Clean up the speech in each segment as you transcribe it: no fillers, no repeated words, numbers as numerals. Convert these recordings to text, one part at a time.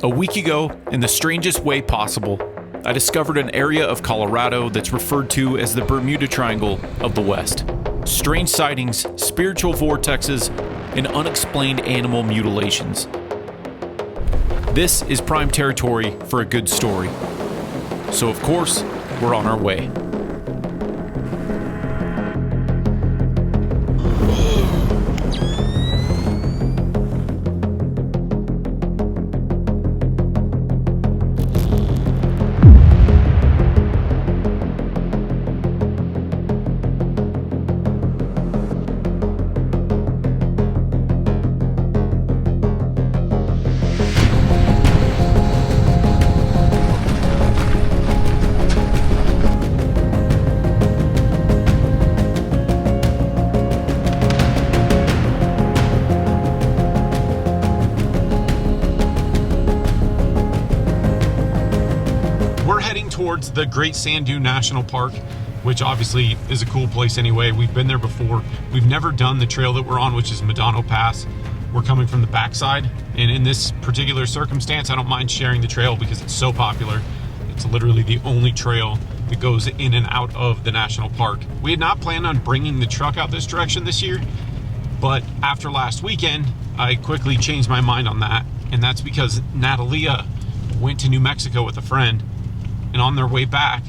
A week ago, in the strangest way possible, I discovered an area of Colorado that's referred to as the Bermuda Triangle of the West. Strange sightings, spiritual vortexes, and unexplained animal mutilations. This is prime territory for a good story. So of course, we're on our way. Towards the Great Sand Dune National Park, which obviously is a cool place anyway. We've been there before. We've never done the trail that we're on, which is Medano Pass. We're coming from the backside, and in this particular circumstance, I don't mind sharing the trail because it's so popular. It's literally the only trail that goes in and out of the national park. We had not planned on bringing the truck out this direction this year, but after last weekend, I quickly changed my mind on that, and that's because Natalia went to New Mexico with a friend, and on their way back,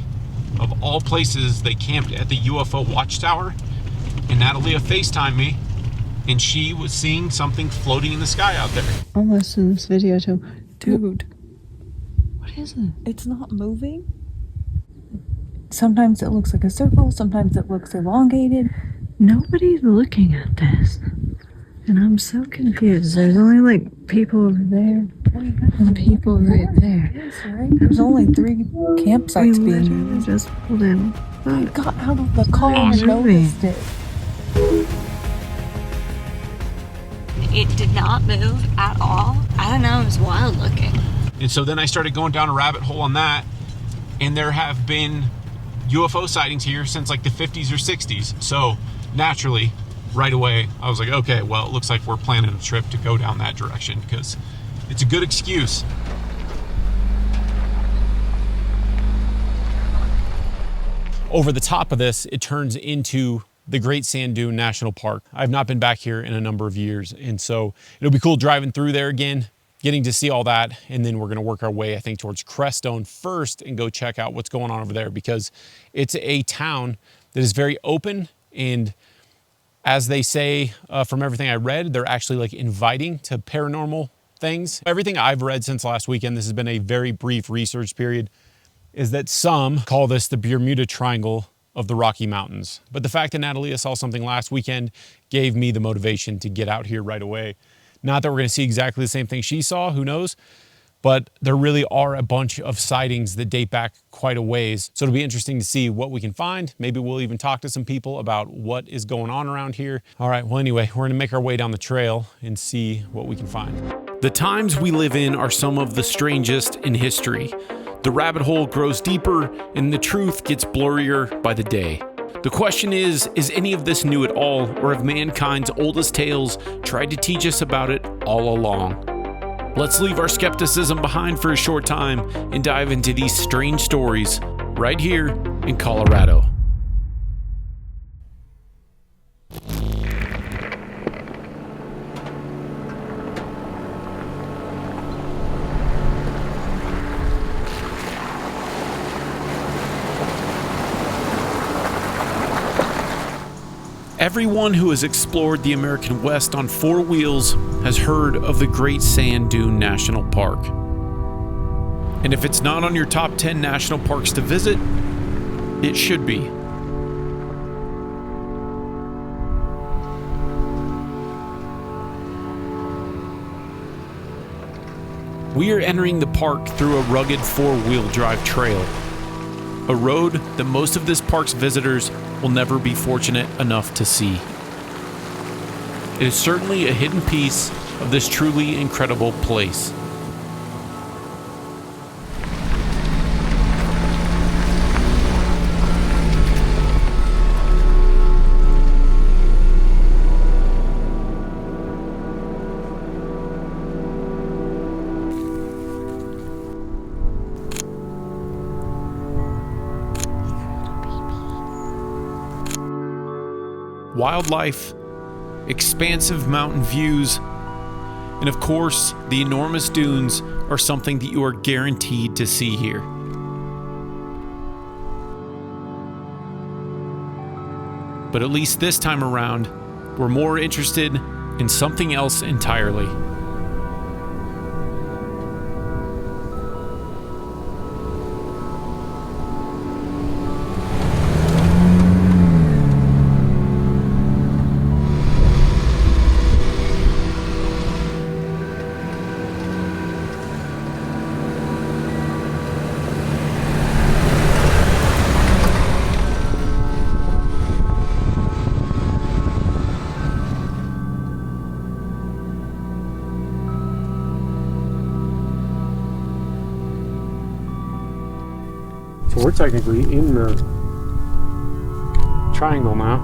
of all places, they camped at the UFO Watchtower, and Natalia FaceTimed me, and she was seeing something floating in the sky out there. Almost in this video too. Dude. What is it? It's not moving. Sometimes it looks like a circle, sometimes it looks elongated. Nobody's looking at this. And I'm so confused. There's only like people over there and people right there. There's only 3 campsites We being literally used. just pulled in. I got out of the car and noticed it. It did not move at all. I don't know, it was wild looking. And so then I started going down a rabbit hole on that, and there have been UFO sightings here since like the 50s or 60s. So naturally, right away, I was like, okay, well, it looks like we're planning a trip to go down that direction because it's a good excuse. Over the top of this, it turns into the Great Sand Dune National Park. I've not been back here in a number of years, and so it'll be cool driving through there again, getting to see all that, and then we're gonna work our way, I think, towards Crestone first and go check out what's going on over there because it's a town that is very open, and as they say, from everything I read, they're actually like inviting to paranormal things. Everything I've read since last weekend, this has been a very brief research period, is that some call this the Bermuda Triangle of the Rocky Mountains. But the fact that Natalia saw something last weekend gave me the motivation to get out here right away. Not that we're gonna see exactly the same thing she saw, who knows? But there really are a bunch of sightings that date back quite a ways. So it'll be interesting to see what we can find. Maybe we'll even talk to some people about what is going on around here. All right, well anyway, we're gonna make our way down the trail and see what we can find. The times we live in are some of the strangest in history. The rabbit hole grows deeper and the truth gets blurrier by the day. The question is any of this new at all, or have mankind's oldest tales tried to teach us about it all along? Let's leave our skepticism behind for a short time and dive into these strange stories right here in Colorado. Everyone who has explored the American West on 4 wheels has heard of the Great Sand Dune National Park. And if it's not on your top 10 national parks to visit, it should be. We are entering the park through a rugged 4-wheel drive trail, a road that most of this park's visitors will never be fortunate enough to see. It is certainly a hidden piece of this truly incredible place. wildlife, expansive mountain views, and of course, the enormous dunes are something that you are guaranteed to see here. But at least this time around, we're more interested in something else entirely. So we're technically in the triangle now,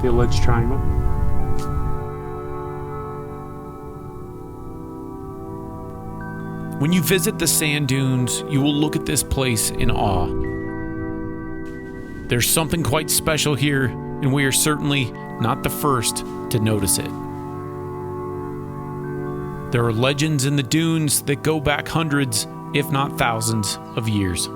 the alleged triangle. When you visit the sand dunes, you will look at this place in awe. There's something quite special here, and we are certainly not the first to notice it. There are legends in the dunes that go back hundreds, if not thousands, of years.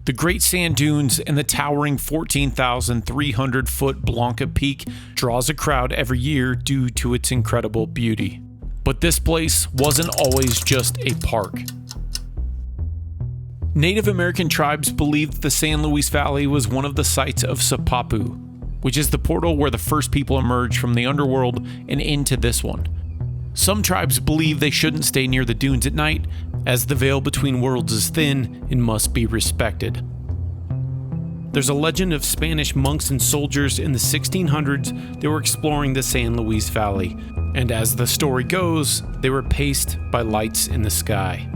The Great Sand Dunes and the towering 14,300-foot Blanca Peak draws a crowd every year due to its incredible beauty. But this place wasn't always just a park. Native American tribes believed the San Luis Valley was one of the sites of Sipapu, which is the portal where the first people emerged from the underworld and into this one. Some tribes believe they shouldn't stay near the dunes at night, as the veil between worlds is thin and must be respected. There's a legend of Spanish monks and soldiers in the 1600s that were exploring the San Luis Valley, and as the story goes, they were paced by lights in the sky.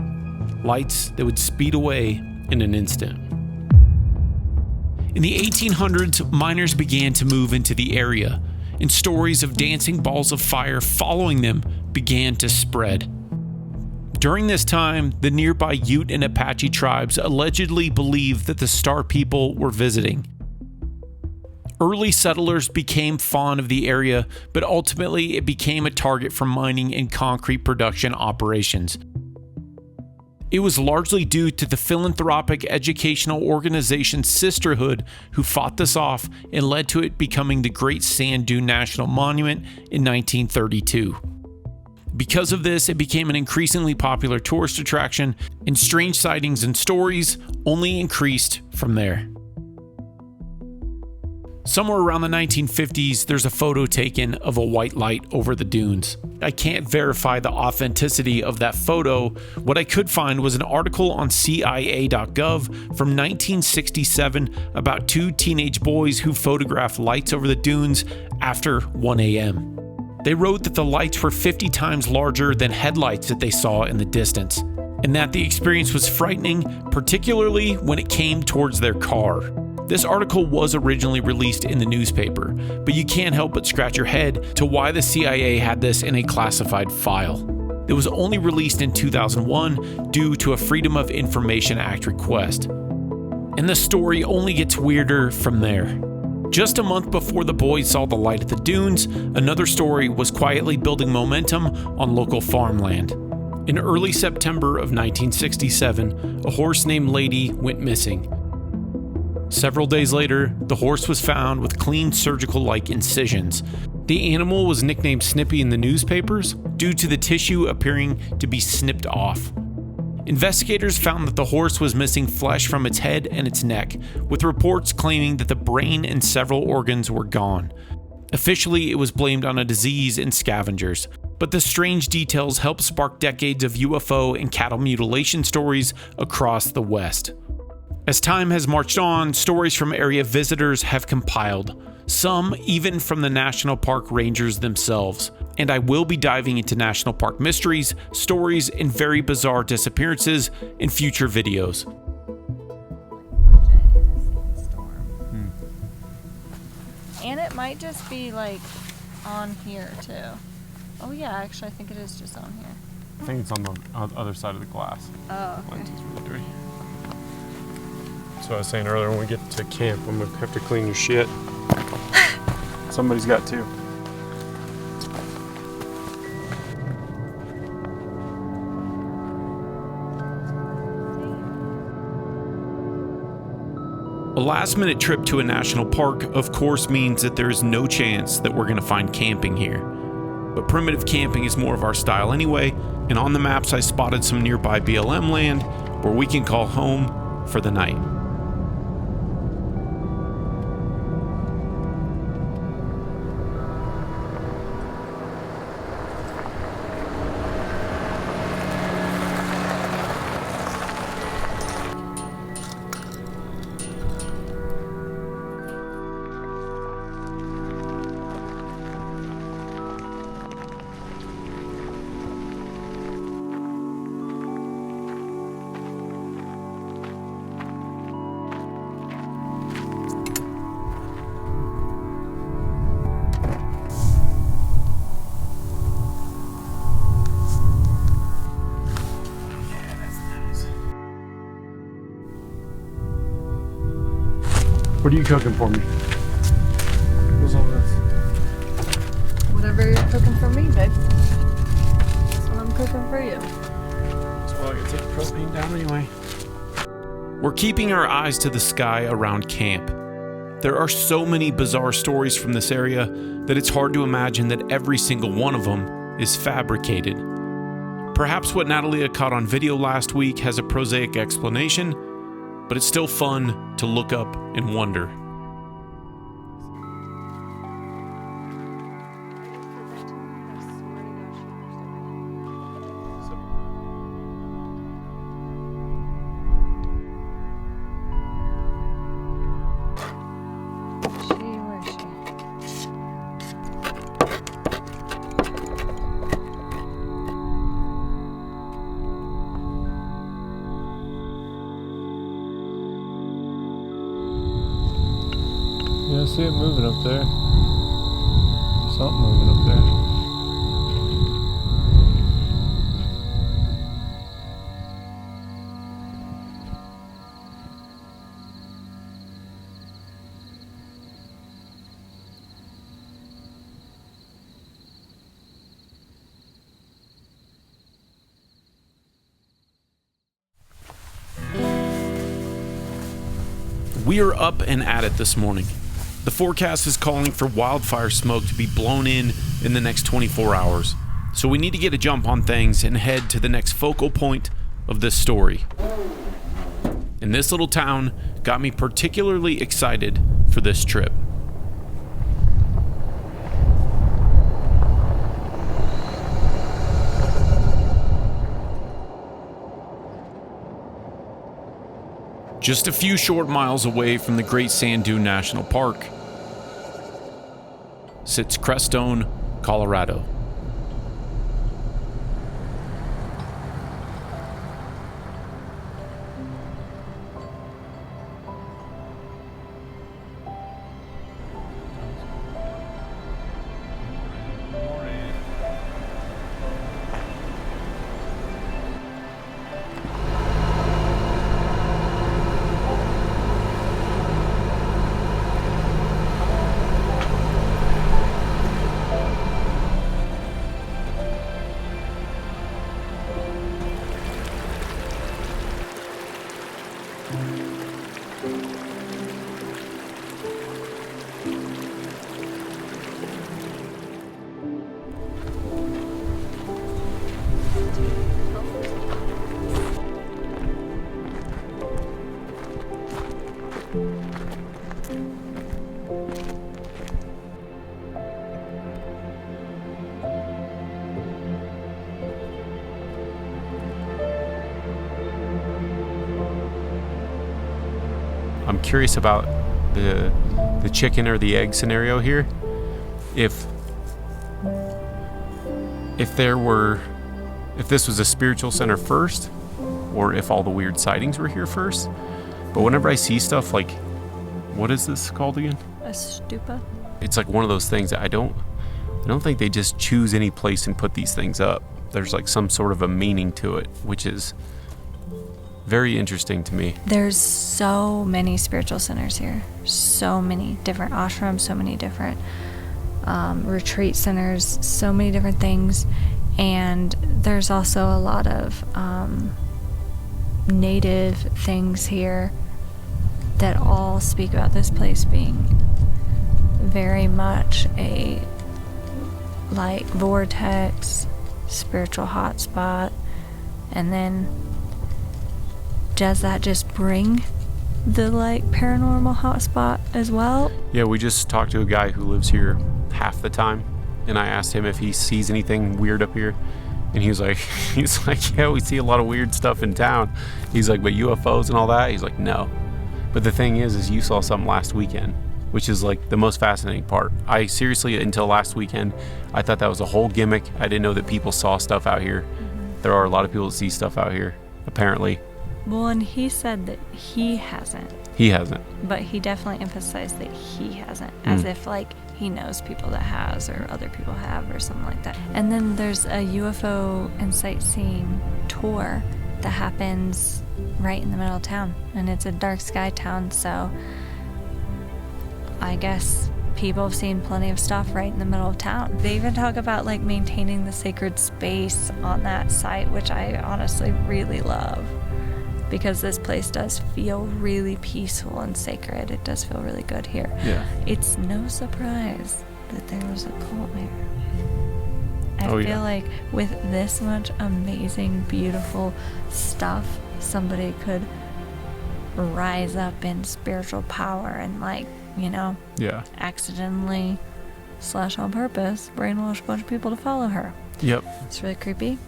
Lights that would speed away in an instant. In the 1800s, miners began to move into the area, and stories of dancing balls of fire following them began to spread. During this time, the nearby Ute and Apache tribes allegedly believed that the Star People were visiting. Early settlers became fond of the area, but ultimately it became a target for mining and concrete production operations. It was largely due to the philanthropic educational organization Sisterhood who fought this off and led to it becoming the Great Sand Dune National Monument in 1932. Because of this, it became an increasingly popular tourist attraction, and strange sightings and stories only increased from there. Somewhere around the 1950s, there's a photo taken of a white light over the dunes. I can't verify the authenticity of that photo. What I could find was an article on CIA.gov from 1967 about two teenage boys who photographed lights over the dunes after 1 a.m. They wrote that the lights were 50 times larger than headlights that they saw in the distance, and that the experience was frightening, particularly when it came towards their car. This article was originally released in the newspaper, but you can't help but scratch your head to why the CIA had this in a classified file. It was only released in 2001 due to a Freedom of Information Act request. And the story only gets weirder from there. Just a month before the boys saw the light at the dunes, another story was quietly building momentum on local farmland. In early September of 1967, a horse named Lady went missing. Several days later, the horse was found with clean surgical-like incisions. The animal was nicknamed Snippy in the newspapers due to the tissue appearing to be snipped off. Investigators found that the horse was missing flesh from its head and its neck, with reports claiming that the brain and several organs were gone. Officially, it was blamed on a disease in scavengers, but the strange details helped spark decades of UFO and cattle mutilation stories across the West. As time has marched on, stories from area visitors have compiled, some even from the national park rangers themselves. And I will be diving into national park mysteries, stories, and very bizarre disappearances in future videos. And it might just be like on here too. Oh yeah, actually I think it is just on here. I think it's on the other side of the glass. Oh, okay. Lens is really dirty. That's what I was saying earlier. When we get to camp, I'm gonna have to clean your shit. Somebody's got to. A last-minute trip to a national park, of course, means that there is no chance that we're going to find camping here. But primitive camping is more of our style anyway, and on the maps I spotted some nearby BLM land where we can call home for the night. What are you cooking for me? What's all this? Whatever you're cooking for me, babe. That's what I'm cooking for you. So I can take the propane down anyway. We're keeping our eyes to the sky around camp. There are so many bizarre stories from this area that it's hard to imagine that every single one of them is fabricated. Perhaps what Natalia caught on video last week has a prosaic explanation, but it's still fun to look up and wonder. Yeah, I see it moving up there. Something moving up there. We are up and at it this morning. The forecast is calling for wildfire smoke to be blown in the next 24 hours. So we need to get a jump on things and head to the next focal point of this story. And this little town got me particularly excited for this trip. Just a few short miles away from the Great Sand Dune National Park sits Crestone, Colorado. I'm curious about the chicken or the egg scenario here. If this was a spiritual center first, or if all the weird sightings were here first. But whenever I see stuff like, what is this called again? A stupa? It's like one of those things that I don't think they just choose any place and put these things up. There's like some sort of a meaning to it, which is Very interesting to me. There's so many spiritual centers here. So many different ashrams, so many different retreat centers, so many different things. And there's also a lot of native things here that all speak about this place being very much a like vortex, spiritual hotspot. And then does that just bring the like paranormal hotspot as well? Yeah, we just talked to a guy who lives here half the time, and I asked him if he sees anything weird up here, and he was like, yeah, we see a lot of weird stuff in town. He's like, but UFOs and all that? He's like, no. But the thing is you saw something last weekend, which is like the most fascinating part. I seriously, until last weekend, I thought that was a whole gimmick. I didn't know that people saw stuff out here. There are a lot of people that see stuff out here, apparently. Well, and he said that he hasn't. He hasn't. But he definitely emphasized that he hasn't, as if like he knows people that has or other people have or something like that. And then there's a UFO and sightseeing tour that happens right in the middle of town, and it's a dark sky town, so I guess people have seen plenty of stuff right in the middle of town. They even talk about like maintaining the sacred space on that site, which I honestly really love, because this place does feel really peaceful and sacred. It does feel really good here. Yeah. It's no surprise that there was a cult here. I feel like with this much amazing, beautiful stuff, somebody could rise up in spiritual power and like, you know, accidentally / on purpose brainwash a bunch of people to follow her. Yep. It's really creepy.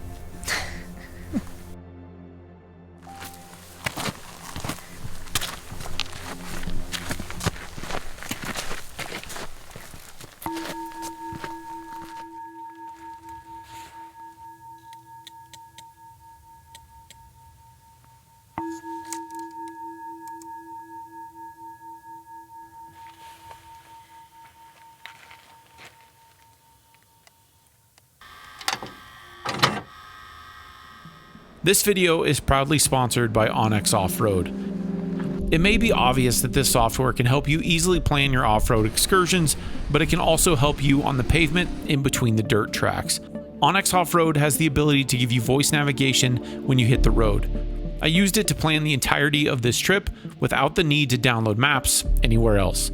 This video is proudly sponsored by Onyx Off-Road. It may be obvious that this software can help you easily plan your off-road excursions, but it can also help you on the pavement in between the dirt tracks. Onyx Off-Road has the ability to give you voice navigation when you hit the road. I used it to plan the entirety of this trip without the need to download maps anywhere else.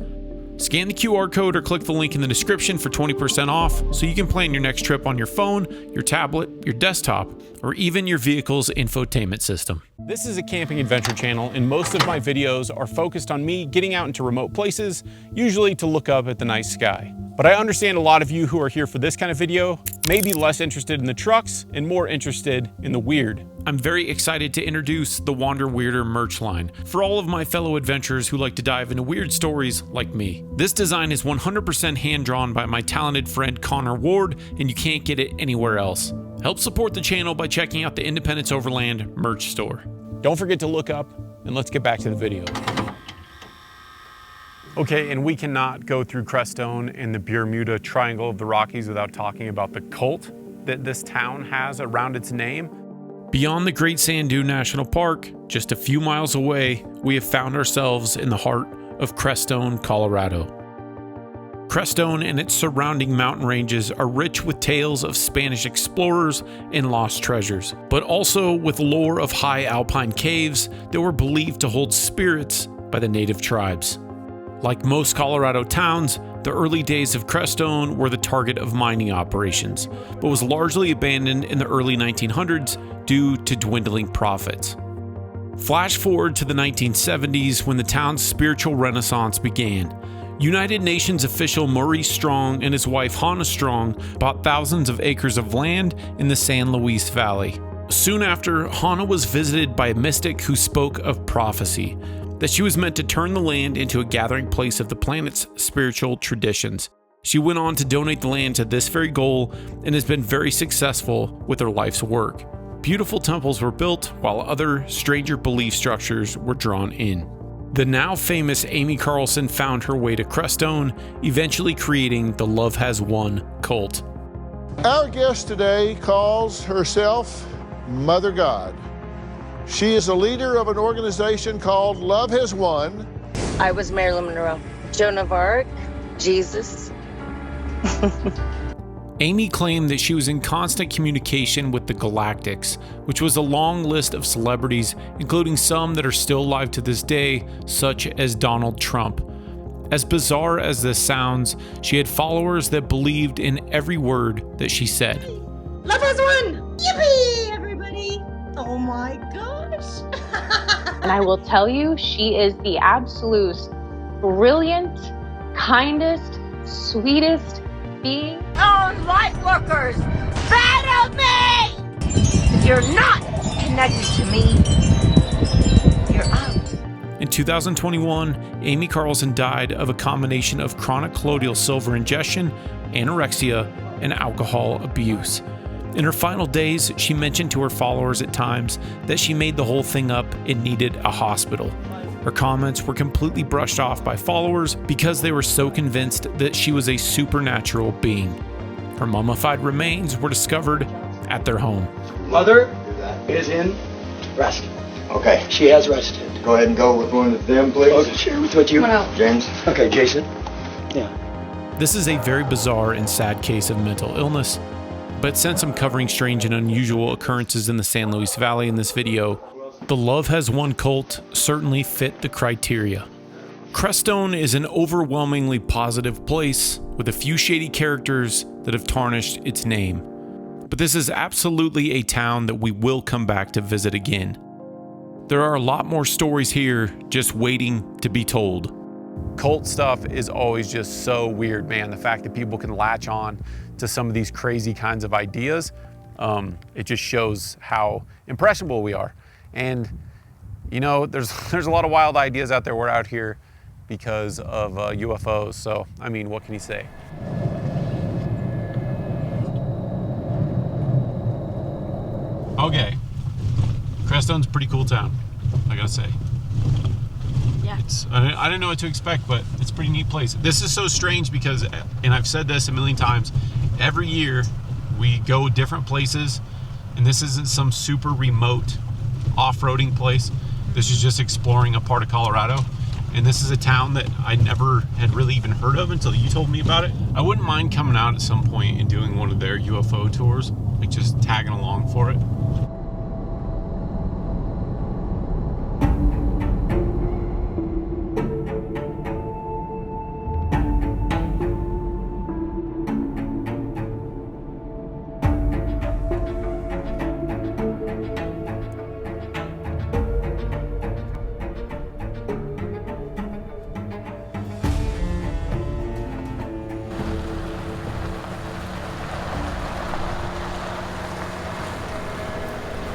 Scan the QR code or click the link in the description for 20% off so you can plan your next trip on your phone, your tablet, your desktop, or even your vehicle's infotainment system. This is a camping adventure channel, and most of my videos are focused on me getting out into remote places, usually to look up at the night sky. But I understand a lot of you who are here for this kind of video may be less interested in the trucks and more interested in the weird. I'm very excited to introduce the Wander Weirder merch line for all of my fellow adventurers who like to dive into weird stories like me. This design is 100% hand-drawn by my talented friend Connor Ward, and you can't get it anywhere else. Help support the channel by checking out the Independence Overland merch store. Don't forget to look up, and let's get back to the video. Okay, and we cannot go through Crestone and the Bermuda Triangle of the Rockies without talking about the cult that this town has around its name. Beyond the Great Sand Dune National Park, just a few miles away, we have found ourselves in the heart of Crestone, Colorado. Crestone and its surrounding mountain ranges are rich with tales of Spanish explorers and lost treasures, but also with lore of high alpine caves that were believed to hold spirits by the native tribes. Like most Colorado towns, the early days of Crestone were the target of mining operations, but was largely abandoned in the early 1900s due to dwindling profits. Flash forward to the 1970s when the town's spiritual renaissance began. United Nations official Maurice Strong and his wife Hannah Strong bought thousands of acres of land in the San Luis Valley. Soon after, Hannah was visited by a mystic who spoke of prophecy, that she was meant to turn the land into a gathering place of the planet's spiritual traditions. She went on to donate the land to this very goal and has been very successful with her life's work. Beautiful temples were built while other stranger belief structures were drawn in. The now famous Amy Carlson found her way to Crestone, eventually creating the Love Has Won cult. Our guest today calls herself Mother God. She is a leader of an organization called Love Has Won. I was Marilyn Monroe, Joan of Arc, Jesus. Amy claimed that she was in constant communication with the Galactics, which was a long list of celebrities, including some that are still alive to this day, such as Donald Trump. As bizarre as this sounds, she had followers that believed in every word that she said. Love has won! Yippee, everybody! Oh my gosh! And I will tell you, she is the absolute brilliant, kindest, sweetest being. Our light workers, battle me! If you're not connected to me, you're out. In 2021, Amy Carlson died of a combination of chronic colloidal silver ingestion, anorexia, and alcohol abuse. In her final days, she mentioned to her followers at times that she made the whole thing up and needed a hospital. Her comments were completely brushed off by followers because they were so convinced that she was a supernatural being. Her mummified remains were discovered at their home. Mother is in rest. Okay. She has rested. Go ahead and go. We're going with them, please. Okay, share with you. James. Okay, Jason. Yeah. This is a very bizarre and sad case of mental illness, but since I'm covering strange and unusual occurrences in the San Luis Valley in this video, the Love Has Won cult certainly fit the criteria. Crestone is an overwhelmingly positive place with a few shady characters that have tarnished its name. But this is absolutely a town that we will come back to visit again. There are a lot more stories here just waiting to be told. Cult stuff is always just so weird, man. The fact that people can latch on to some of these crazy kinds of ideas, it just shows how impressionable we are. And you know, there's a lot of wild ideas out there. We're out here because of UFOs. So, I mean, what can you say? Okay, Crestone's a pretty cool town, I gotta say. Yeah. I didn't know what to expect, but it's a pretty neat place. This is so strange because, and I've said this a million times, every year we go different places, and this isn't some super remote off-roading place. This is just exploring a part of Colorado. And this is a town that I never had really even heard of until you told me about it. I wouldn't mind coming out at some point and doing one of their UFO tours, like just tagging along for it.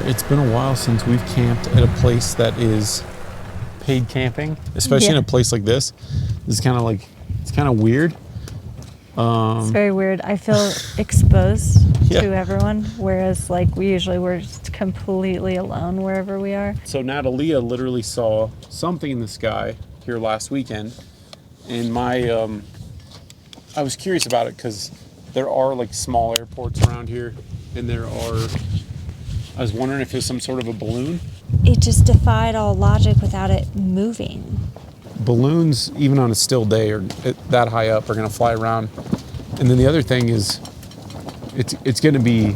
It's been a while since we've camped at a place that is paid camping, especially in a place like this. It's kind of like, it's kind of weird. It's very weird. I feel exposed to everyone, whereas like we usually we're just completely alone wherever we are. So Natalia literally saw something in the sky here last weekend, and I was curious about it because there are like small airports around here, and I was wondering if it was some sort of a balloon. It just defied all logic without it moving. Balloons, even on a still day or that high up, are going to fly around. And then the other thing is, it's going to be,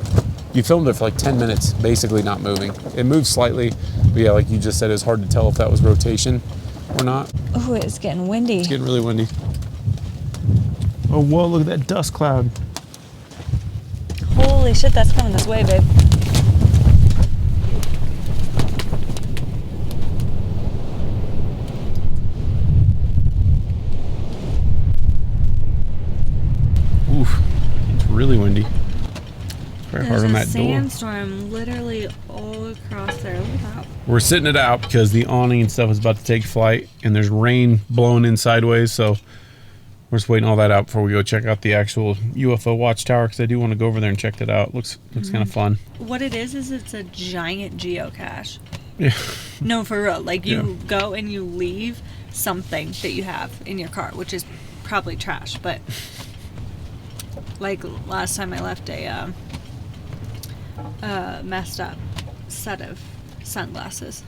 you filmed it for like 10 minutes, basically not moving. It moves slightly, but yeah, like you just said, it's hard to tell if that was rotation or not. Oh, it's getting windy. It's getting really windy. Oh, whoa, look at that dust cloud. Holy shit, that's coming this way, babe. Oof, it's really windy. Very hard on that door. There's a sandstorm literally all across there. Look at that. We're sitting it out because the awning and stuff is about to take flight, and there's rain blowing in sideways, so we're just waiting all that out before we go check out the actual UFO Watchtower, because I do want to go over there and check that out. Looks kind of fun. What it is it's a giant geocache. Yeah. No, for real. Like you go and you leave something that you have in your car, which is probably trash, but like last time I left a messed up set of sunglasses.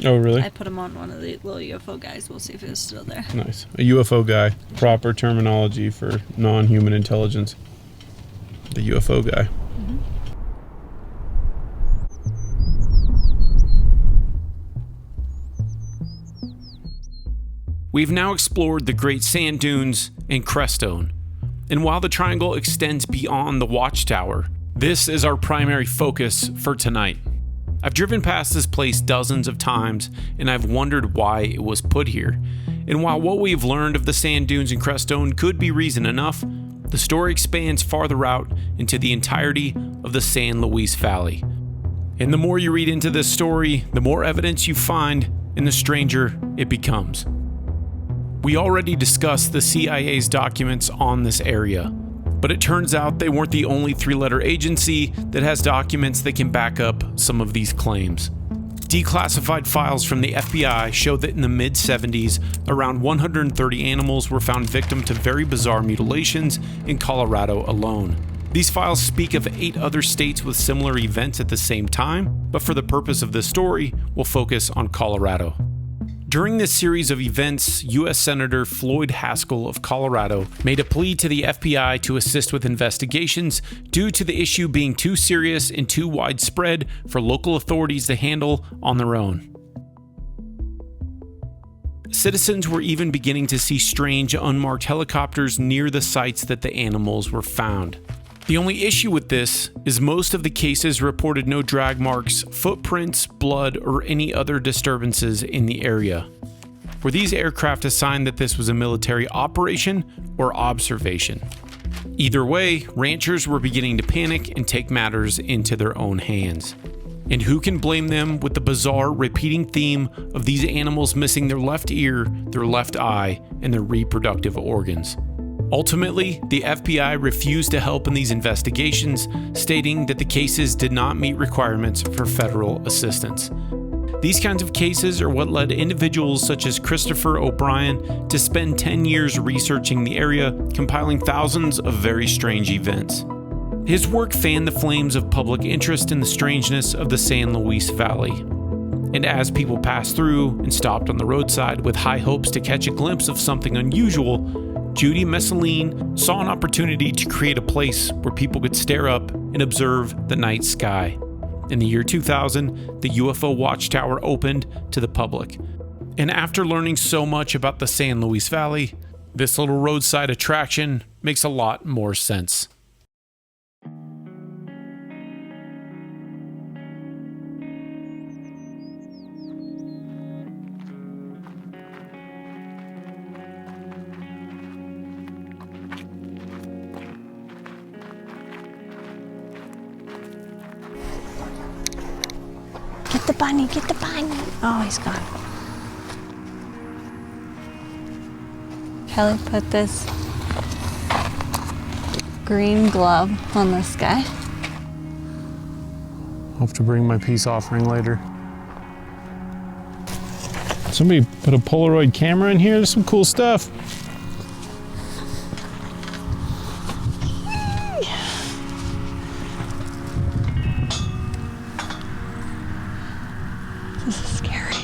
Oh, really? I put them on one of the little UFO guys. We'll see if it's still there. Nice. A UFO guy. Proper terminology for non-human intelligence. The UFO guy. Mm-hmm. We've now explored the Great Sand Dunes and Crestone. And while the triangle extends beyond the Watchtower, this is our primary focus for tonight. I've driven past this place dozens of times, and I've wondered why it was put here. And while what we've learned of the sand dunes and Crestone could be reason enough, the story expands farther out into the entirety of the San Luis Valley. And the more you read into this story, the more evidence you find, and the stranger it becomes. We already discussed the CIA's documents on this area, but it turns out they weren't the only three-letter agency that has documents that can back up some of these claims. Declassified files from the FBI show that in the mid-70s, around 130 animals were found victim to very bizarre mutilations in Colorado alone. These files speak of 8 other states with similar events at the same time, but for the purpose of this story, we'll focus on Colorado. During this series of events, U.S. Senator Floyd Haskell of Colorado made a plea to the FBI to assist with investigations due to the issue being too serious and too widespread for local authorities to handle on their own. Citizens were even beginning to see strange unmarked helicopters near the sites that the animals were found. The only issue with this is most of the cases reported no drag marks, footprints, blood, or any other disturbances in the area. Were these aircraft a sign that this was a military operation or observation? Either way, ranchers were beginning to panic and take matters into their own hands. And who can blame them with the bizarre repeating theme of these animals missing their left ear, their left eye, and their reproductive organs? Ultimately, the FBI refused to help in these investigations, stating that the cases did not meet requirements for federal assistance. These kinds of cases are what led individuals such as Christopher O'Brien to spend 10 years researching the area, compiling thousands of very strange events. His work fanned the flames of public interest in the strangeness of the San Luis Valley. And as people passed through and stopped on the roadside with high hopes to catch a glimpse of something unusual, Judy Messeline saw an opportunity to create a place where people could stare up and observe the night sky. In the year 2000, the UFO Watchtower opened to the public. And after learning so much about the San Luis Valley, this little roadside attraction makes a lot more sense. Get the bunny, get the bunny. Oh, he's gone. Kelly put this green glove on this guy. I'll have to bring my peace offering later. Somebody put a Polaroid camera in here. There's some cool stuff. This is scary.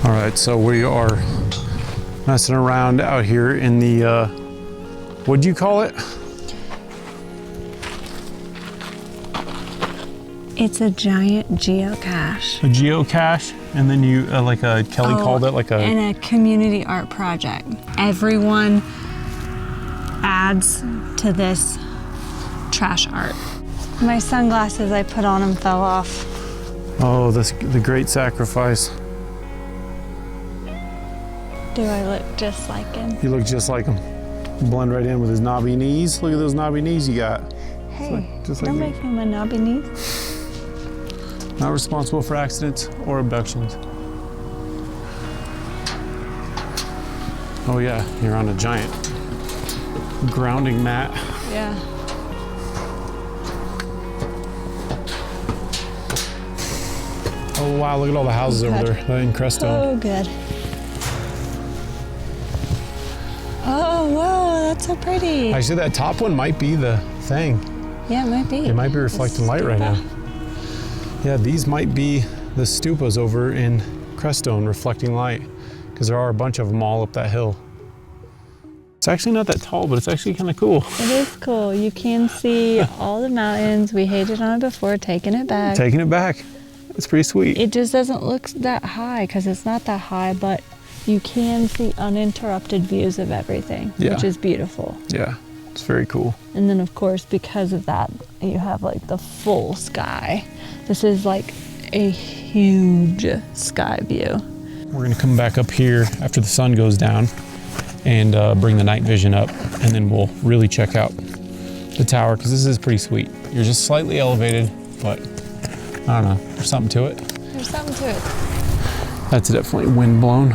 All right, so we are messing around out here in the, what'd you call it? It's a giant geocache. A geocache, and then you, Kelly called it And a community art project. Everyone adds to this trash art. My sunglasses I put on him fell off. Oh, the great sacrifice. Do I look just like him? You look just like him. Blend right in with his knobby knees. Look at those knobby knees you got. Hey, just like don't me. make him a knobby knees. Not responsible for accidents or abductions. Oh yeah, you're on a giant grounding mat. Yeah. Oh wow, look at all the houses over there in Crestone. Oh, good. Oh. that's so pretty. Actually, that top one might be the thing. Yeah, it might be. It might be reflecting light right now. Yeah, these might be the stupas over in Crestone reflecting light, because there are a bunch of them all up that hill. It's actually not that tall, but it's actually kind of cool. It is cool. You can see all the mountains. We hated on it before, taking it back. Taking it back. It's pretty sweet. It just doesn't look that high because it's not that high, but you can see uninterrupted views of everything, which is beautiful. Yeah, it's very cool. And then of course, because of that, you have like the full sky. This is like a huge sky view. We're gonna come back up here after the sun goes down and bring the night vision up, and then we'll really check out the tower, because this is pretty sweet. You're just slightly elevated, but I don't know, there's something to it. There's something to it. That's definitely wind blown.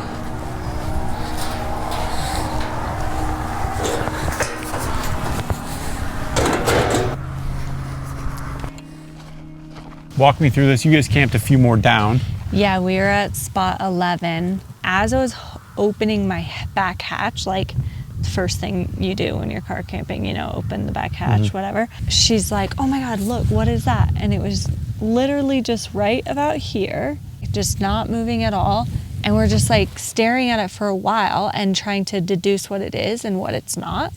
Walk me through this. You guys camped a few more down. Yeah, we were at spot 11. As I was opening my back hatch, like the first thing you do when you're car camping, you know, open the back hatch, whatever. She's like, oh my God, look, what is that? And it was literally just right about here, just not moving at all. And we're just like staring at it for a while and trying to deduce what it is and what it's not.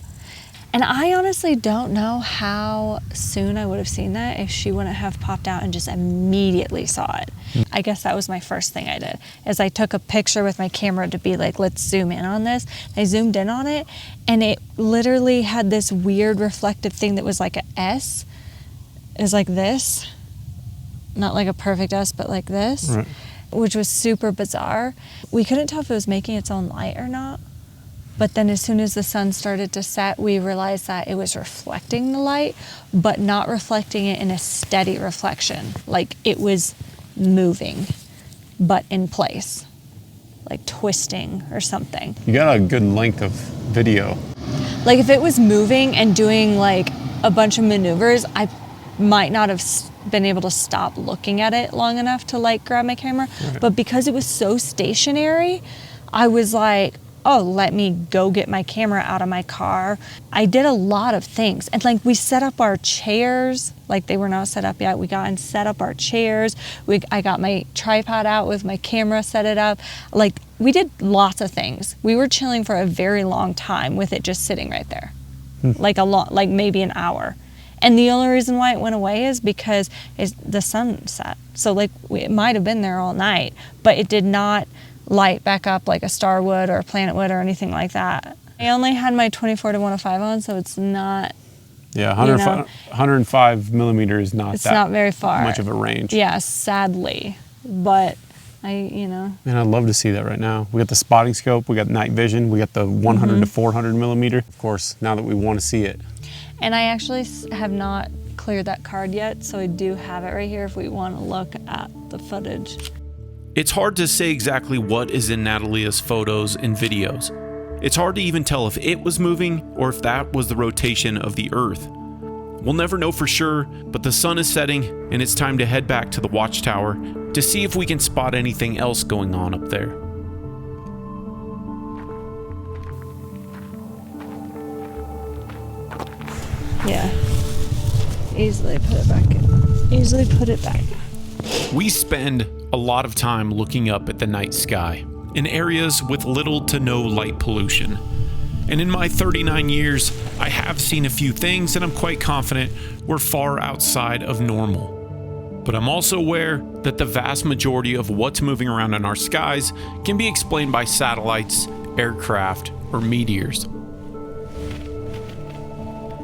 And I honestly don't know how soon I would have seen that if she wouldn't have popped out and just immediately saw it. I guess that was my first thing I did, is I took a picture with my camera to be like, let's zoom in on this. I zoomed in on it, and it literally had this weird reflective thing that was like an S. It was like this, not like a perfect S, but like this, which was super bizarre. We couldn't tell if it was making its own light or not. But then as soon as the sun started to set, we realized that it was reflecting the light, but not reflecting it in a steady reflection. Like it was moving, but in place, like twisting or something. You got a good length of video. Like if it was moving and doing like a bunch of maneuvers, I might not have been able to stop looking at it long enough to like grab my camera. But because it was so stationary, I was like, oh, let me go get my camera out of my car. I did a lot of things. And like we set up our chairs, like they were not set up yet. We got and set up our chairs. I got my tripod out with my camera, set it up. Like we did lots of things. We were chilling for a very long time with it just sitting right there. Like maybe an hour. And the only reason why it went away is because the sun set. So like it might have been there all night, but it did not light back up like a star would or a planet would or anything like that. I only had my 24 to 105 on, so it's not. Yeah, 105 millimeter is not. It's not very far. Much of a range. Yeah, sadly, but Man, I'd love to see that right now. We got the spotting scope, we got night vision, we got the 100 to 400 millimeter. Of course, now that we want to see it. And I actually have not cleared that card yet, so I do have it right here if we want to look at the footage. It's hard to say exactly what is in Natalia's photos and videos. It's hard to even tell if it was moving or if that was the rotation of the Earth. We'll never know for sure, but the sun is setting and it's time to head back to the watchtower to see if we can spot anything else going on up there. Yeah. Easily put it back in. Easily put it back. We spend a lot of time looking up at the night sky in areas with little to no light pollution. And in my 39 years, I have seen a few things that I'm quite confident were far outside of normal. But I'm also aware that the vast majority of what's moving around in our skies can be explained by satellites, aircraft, or meteors.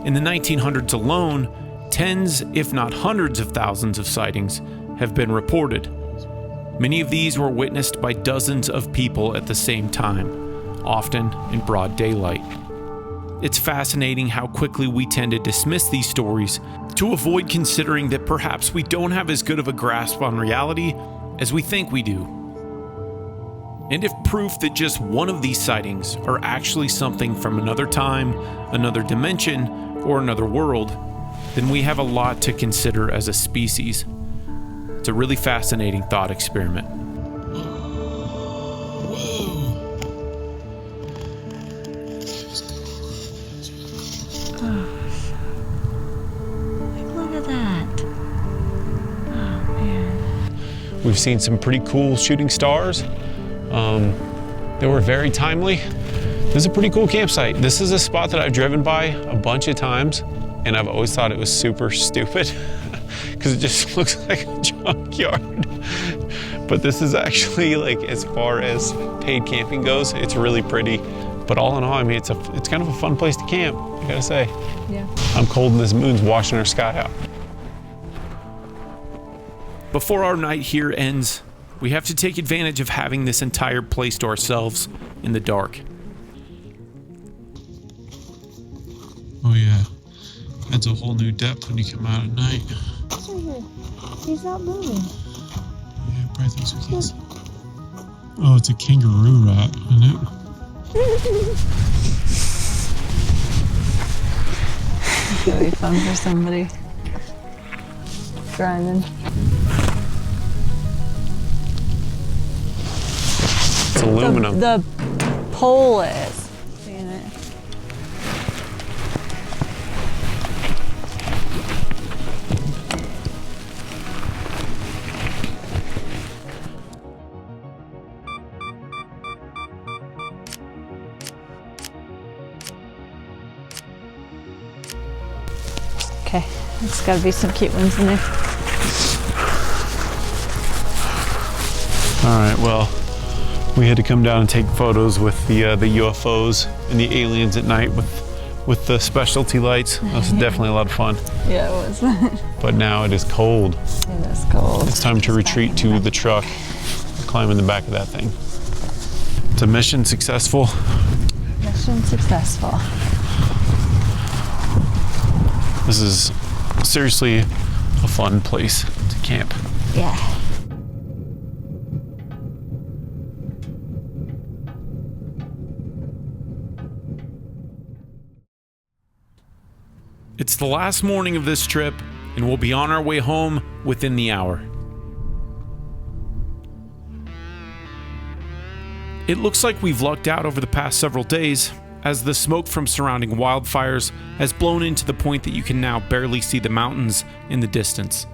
In the 1900s alone, tens, if not hundreds of thousands of sightings have been reported. Many of these were witnessed by dozens of people at the same time, often in broad daylight. It's fascinating how quickly we tend to dismiss these stories to avoid considering that perhaps we don't have as good of a grasp on reality as we think we do. And if proof that just one of these sightings are actually something from another time, another dimension, or another world, then we have a lot to consider as a species. It's a really fascinating thought experiment. We've seen some pretty cool shooting stars. They were very timely. This is a pretty cool campsite. This is a spot that I've driven by a bunch of times, and I've always thought it was super stupid because it just looks like a junkyard. But this is actually, like, as far as paid camping goes, it's really pretty. But all in all, I mean, it's kind of a fun place to camp, I gotta say. Yeah. I'm cold and this moon's washing our sky out. Before our night here ends, we have to take advantage of having this entire place to ourselves in the dark. Oh yeah, adds a whole new depth when you come out at night. He's right here. He's not moving. Yeah, probably thinks we can see. Oh, it's a kangaroo rat, isn't it? It's gonna be fun for somebody grinding. It's aluminum. The pole is. Seeing it. Okay, there's gotta be some cute ones in there. All right, well, we had to come down and take photos with the UFOs and the aliens at night with the specialty lights. That was definitely a lot of fun. Yeah, it was. But now it is cold. It is cold. It's time to retreat to the truck, climb in the back of that thing. It's a mission successful. Mission successful. This is seriously a fun place to camp. Yeah. It's the last morning of this trip, and we'll be on our way home within the hour. It looks like we've lucked out over the past several days, as the smoke from surrounding wildfires has blown in to the point that you can now barely see the mountains in the distance.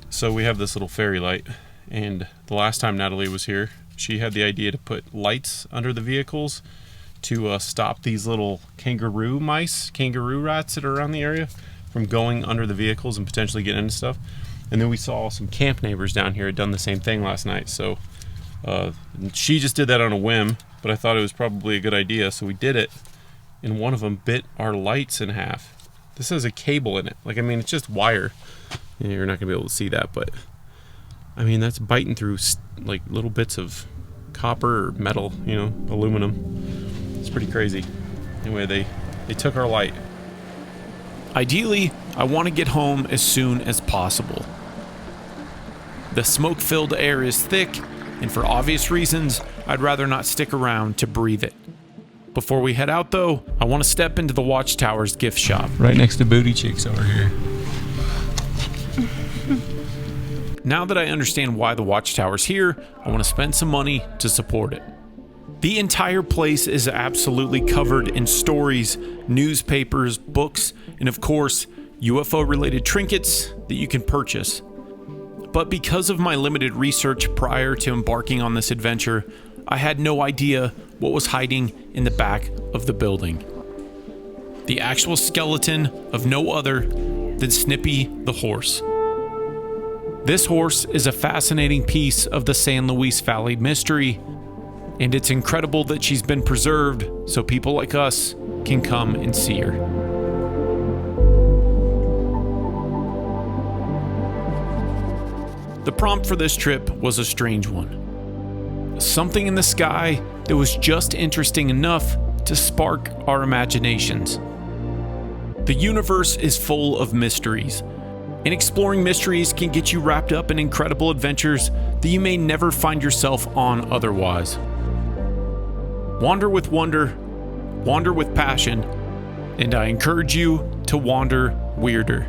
So we have this little fairy light, and the last time Natalia was here, she had the idea to put lights under the vehicles to stop these little kangaroo rats that are around the area from going under the vehicles and potentially getting into stuff. And then we saw some camp neighbors down here had done the same thing last night. So she just did that on a whim, but I thought it was probably a good idea, so we did it. And one of them bit our lights in half. This has a cable in it. Like, I mean, it's just wire. You're not gonna be able to see that, but I mean, that's biting through like little bits of copper or metal, you know, aluminum. It's pretty crazy. Anyway, they took our light. Ideally, I want to get home as soon as possible. The smoke-filled air is thick, and for obvious reasons, I'd rather not stick around to breathe it. Before we head out though, I want to step into the Watchtower's gift shop. Right next to Booty Cheeks over here. Now that I understand why the Watchtower's here, I want to spend some money to support it. The entire place is absolutely covered in stories, newspapers, books, and of course, UFO-related trinkets that you can purchase. But because of my limited research prior to embarking on this adventure, I had no idea what was hiding in the back of the building. The actual skeleton of no other than Snippy the horse. This horse is a fascinating piece of the San Luis Valley mystery, and it's incredible that she's been preserved so people like us can come and see her. The prompt for this trip was a strange one. Something in the sky that was just interesting enough to spark our imaginations. The universe is full of mysteries, and exploring mysteries can get you wrapped up in incredible adventures that you may never find yourself on otherwise. Wander with wonder, wander with passion, and I encourage you to wander weirder.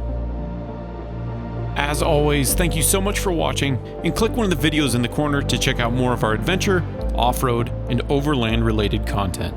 As always, thank you so much for watching, and click one of the videos in the corner to check out more of our adventure, off-road, and overland related content.